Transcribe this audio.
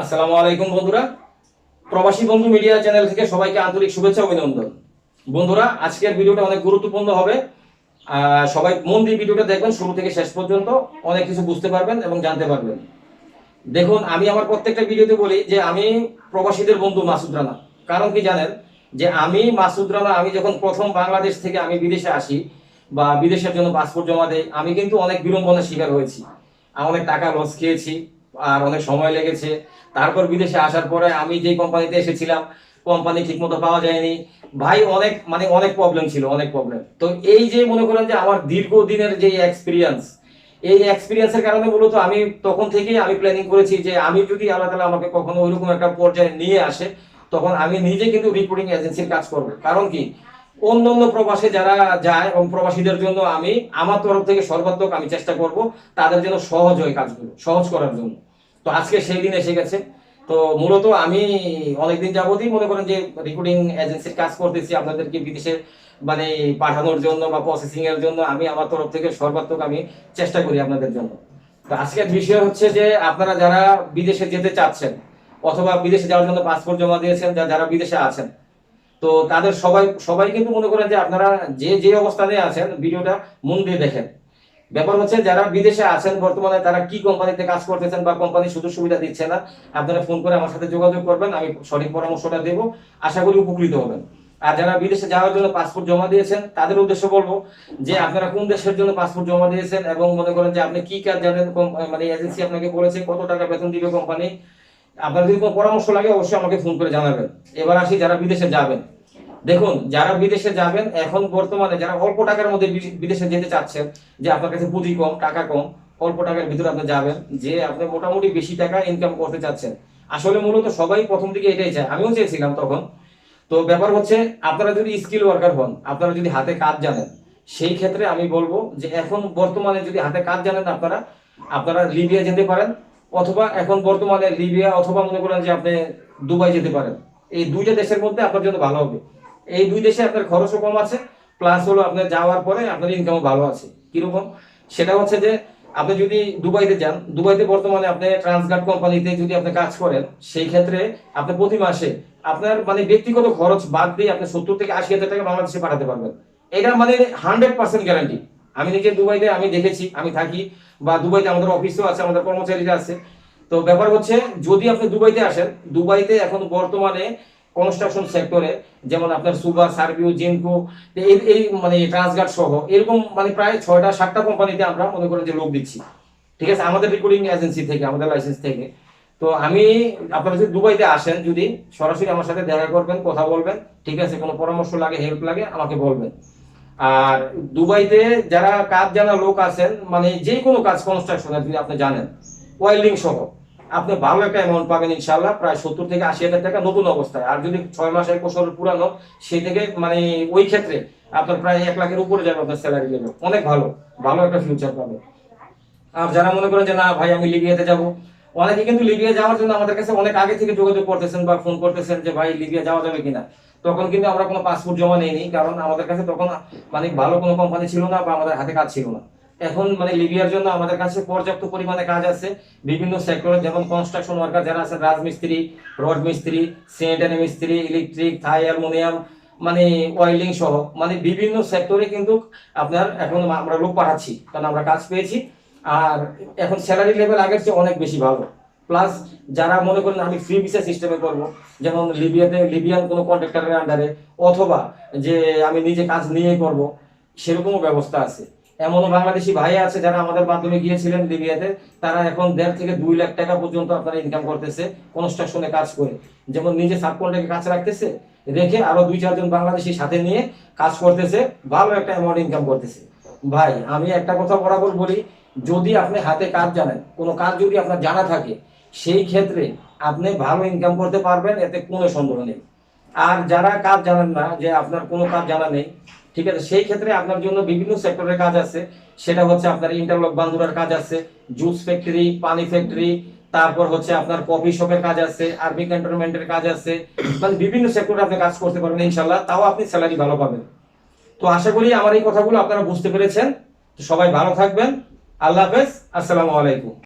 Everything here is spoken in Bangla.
আসসালামু আলাইকুম বন্ধুরা, প্রবাসী বন্ধু মিডিয়া চ্যানেল থেকে সবাইকে আন্তরিক শুভেচ্ছা অভিনন্দন। বন্ধুরা, আজকের ভিডিওটা অনেক গুরুত্বপূর্ণ হবে। সবাই মন দিয়ে ভিডিওটা দেখবেন শুরু থেকে শেষ পর্যন্ত, অনেক কিছু বুঝতে পারবেন এবং জানতে পারবেন। দেখুন, আমি আমার প্রত্যেকটা ভিডিওতে বলি যে আমি প্রবাসীদের বন্ধু মাসুদ রানা। কারণ কি জানেন, যে আমি মাসুদ রানা, আমি যখন প্রথম বাংলাদেশ থেকে আমি বিদেশে আসি বা বিদেশের জন্য পাসপোর্ট জমা দেই, আমি কিন্তু অনেক বিড়ম্বনার শিকার হয়েছি। আমি অনেক টাকা লস খেয়েছি, আর অনেক সময় লেগেছে। তারপর বিদেশে আসার পরে আমি যে কোম্পানিতে এসেছিলাম, কোম্পানি ঠিকমতো পাওয়া যায়নি। ভাই অনেক প্রবলেম ছিল, অনেক প্রবলেম। তো এই যে মনে করেন যে আমার দীর্ঘদিনের যে এক্সপিরিয়েন্স, এই এক্সপিরিয়েন্সের কারণে মূলত আমি তখন থেকেই আমি প্ল্যানিং করেছি যে আমি যদি আল্লাহ তাআলা আমাকে কখনো ওইরকম একটা পর্যায়ে নিয়ে আসে, তখন আমি নিজে কিন্তু রিক্রুটিং এজেন্সির কাজ করব। কারণ কি, অন্যান্য প্রবাসে যারা যায় এবং প্রবাসীদের জন্য আমি আমার তরফ থেকে সর্বাত্মক আমি চেষ্টা করব তাদের জন্য সহজ হয় কাজগুলো সহজ করার জন্য। তো আজকে সেই দিন এসে গেছে। তো মূলত আমি অনেকদিন যাবতই মনে করেন যে রিক্রুটিং এজেন্সির কাজ করতেছি আপনাদেরকে বিদেশে মানে পাঠানোর জন্য বা প্রসেসিং এর জন্য। আমি আমার তরফ থেকে সর্বাত্মক আমি চেষ্টা করি আপনাদের জন্য। তো আজকের বিষয় হচ্ছে যে আপনারা যারা বিদেশে যেতে চাচ্ছেন অথবা বিদেশে যাওয়ার জন্য পাসপোর্ট জমা দিয়েছেন, যারা বিদেশে আছেন, তো তাদের সবাই সবাই কিন্তু মনে করেন যে আপনারা যে যে অবস্থানে আছেন ভিডিওটা মন দিয়ে দেখেন। ব্যাপার হচ্ছে যারা বিদেশে আছেন বর্তমানে, তারা কি কোম্পানিতে কাজ করতেছেন বা কোম্পানি সুযোগ সুবিধা দিচ্ছে না, আপনারা ফোন করে আমার সাথে যোগাযোগ করবেন, আমি সঠিক পরামর্শটা দেবো। আশা করি উপকৃত হবেন। আর যারা বিদেশে যাওয়ার জন্য পাসপোর্ট জমা দিয়েছেন তাদের উদ্দেশ্য বলবো যে আপনারা কোন দেশের জন্য পাসপোর্ট জমা দিয়েছেন এবং মনে করেন যে আপনি কি কাজ জানেন, মানে এজেন্সি আপনাকে বলেছে কত টাকা বেতন দিবে কোম্পানি। আপনার যদি কোনো পরামর্শ লাগে অবশ্যই আমাকে ফোন করে জানাবেন। এবার আসি যারা বিদেশে যাবেন। দেখুন, যারা বিদেশে যাবেন এখন বর্তমানে যারা অল্প টাকার মধ্যে বিদেশে যেতে চাচ্ছেন, যে আপনার কাছে পুঁজি কম, টাকা কম, অল্প টাকার ভিতরে আপনি যাবেন, যে আপনি মোটামুটি বেশি টাকা ইনকাম করতে চাচ্ছেন। আসলে মূলত সবাই প্রথম দিকে এটাই চায়, আমিও চেয়েছিলাম তখন। তো ব্যাপার হচ্ছে আপনারা যদি স্কিল ওয়ার্কার হন, আপনারা যদি হাতে কাজ জানেন, সেই ক্ষেত্রে আমি বলবো যে এখন বর্তমানে যদি হাতে কাজ জানেন আপনারা আপনারা লিবিয়া যেতে পারেন, অথবা এখন বর্তমানে লিবিয়া অথবা মনে করেন যে আপনি দুবাই যেতে পারেন। এই দুইটা দেশের মধ্যে আপনার জন্য ভালো হবে। এই দুই দেশে আপনার খরচও কম আছে, প্লাস হলো আপনার যাওয়ার পরে আপনার ইনকামও ভালো আছে। কিরকম, সেটা হচ্ছে যে আপনি যদি দুবাইতে যান, দুবাইতে বর্তমানে আপনি ট্রান্সগার্ড কোম্পানিতে যদি আপনি কাজ করেন, সেই ক্ষেত্রে আপনি প্রতি মাসে আপনার মানে ব্যক্তিগত খরচ বাদ দিয়ে আপনি 70 থেকে 80 হাজার টাকা বাংলাদেশে পাঠাতে পারবেন। এটা মানে 100% গ্যারান্টি। আমি নিজে দুবাইতে আমি দেখেছি, আমি থাকি, বা দুবাইতে আমাদের অফিসও আছে, আমাদের কর্মচারীরা আছে। তো ব্যাপার হচ্ছে যদি আপনি দুবাইতে আসেন, দুবাইতে এখন বর্তমানে কনস্ট্রাকশন সেক্টরে যেমন আপনার সুবা, সার্ভিও, জিনকো, এই এই মানে ট্রান্সগার্ড সহ এরকম মানে প্রায় 6টা 7টা কোম্পানিতে আমরা মনে করেন যে লোক দিচ্ছি। ঠিক আছে, আমাদের রিক্রুটিং এজেন্সি থেকে, আমাদের লাইসেন্স থেকে। তো আমি আপনারা যদি দুবাইতে আসেন, যদি সরাসরি আমার সাথে দেখা করবেন, কথা বলবেন। ঠিক আছে, কোনো পরামর্শ লাগে, হেল্প লাগে, আমাকে বলবেন। আর দুবাইতে যারা কাজ জানা লোক আছেন, মানে যে কোনো কাজ কনস্ট্রাকশনের যদি আপনি জানেন, ওয়েল্ডিং সহ, আপনি ভালো একটা অ্যামাউন্ট পাবেন ইনশাল্লাহ, প্রায় 70 থেকে 80 হাজার টাকা নতুন অবস্থায়। আর যদি 6 মাস 1 বছর পুরানো, সেই থেকে মানে ওই ক্ষেত্রে আপনার প্রায় 1 লাখের উপরে যাবে আপনার স্যালারি লেভেল, অনেক ভালো ভালো একটা ফিউচার পাবে। আর যারা মনে করেন যে না ভাই আমি লিবিয়াতে যাব, অনেকে কিন্তু লিবিয়া যাওয়ার জন্য আমাদের কাছে অনেক আগে থেকে যোগাযোগ করতেছেন বা ফোন করতেছেন যে ভাই লিবিয়া যাওয়া যাবে কিনা। তখন কিন্তু আমরা কোনো পাসপোর্ট জমা নেইনি, কারণ আমাদের কাছে তখন মানে ভালো কোনো কোম্পানি ছিল না বা আমাদের হাতে কাজ ছিল না। এখন মানে লিবিয়ার জন্য আমাদের কাছে পর্যাপ্ত পরিমাণে কাজ আছে বিভিন্ন সেক্টরে, যেমন কনস্ট্রাকশন ওয়ার্কার যারা আছেন, রাজমিস্ত্রি, রড মিস্ত্রি, সেনিটারি মিস্ত্রি, ইলেকট্রিক, থাই, অ্যালুমিনিয়াম, মানে ওয়েল্ডিং সহ মানে বিভিন্ন সেক্টরে কিন্তু আপনার এখন আমরা লোক পাঠাচ্ছি, কারণ আমরা কাজ পেয়েছি। আর এখন স্যালারি লেভেল আগের চেয়ে অনেক বেশি ভালো। প্লাস যারা মনে করেন আমি ফ্রি ভিসা সিস্টেমে করব, যেমন লিবিয়াতে লিবিয়ান কোনো কন্ট্রাক্টরের আন্ডারে, অথবা যে আমি নিজে কাজ নিয়ে করব, সেরকমও ব্যবস্থা আছে। এমনও বাংলাদেশি ভাই আছে যারা আমাদের মাধ্যমে গিয়েছিলেন লিবিয়াতে, তারা এখন 1.5 থেকে 2 লাখ টাকা পর্যন্ত আপনারা ইনকাম করতেছে কনস্ট্রাকশনে কাজ করে। যেমন নিজে সাব কন্ট্রাক্টে কাজ রাখতেছে, রেখে আরো 2-4 জন বাংলাদেশি সাথে নিয়ে কাজ করতেছে, ভালো একটা অ্যামাউন্ট ইনকাম করতেছে। ভাই আমি একটা কথা বরাবর বলি, যদি আপনি হাতে কাজ জানেন, কোনো কাজ যদি আপনার জানা থাকে, সেই ক্ষেত্রে আপনি ভালো ইনকাম করতে পারবেন, এতে কোনো সন্দেহ নেই। আর যারা কাজ জানেন না, যে আপনার কোনো কাজ জানা নেই, ঠিক আছে, সেই ক্ষেত্রে আপনার জন্য বিভিন্ন সেক্টরের কাজ আছে। সেটা হচ্ছে আপনার ইন্টারলক বান্ধুরার কাজ আছে, জুস ফ্যাক্টরি, পানি ফ্যাক্টরি, তারপর হচ্ছে আপনার কফি শপের কাজ আছে, আর্মি ক্যান্টনমেন্টের কাজ আছে, মানে বিভিন্ন সেক্টরে আপনি কাজ করতে পারবেন ইনশাল্লাহ, তাও আপনি স্যালারি ভালো পাবেন। তো আশা করি আমার এই কথাগুলো আপনারা বুঝতে পেরেছেন। তো সবাই ভালো থাকবেন। আল্লাহ হাফেজ, আসসালামু আলাইকুম।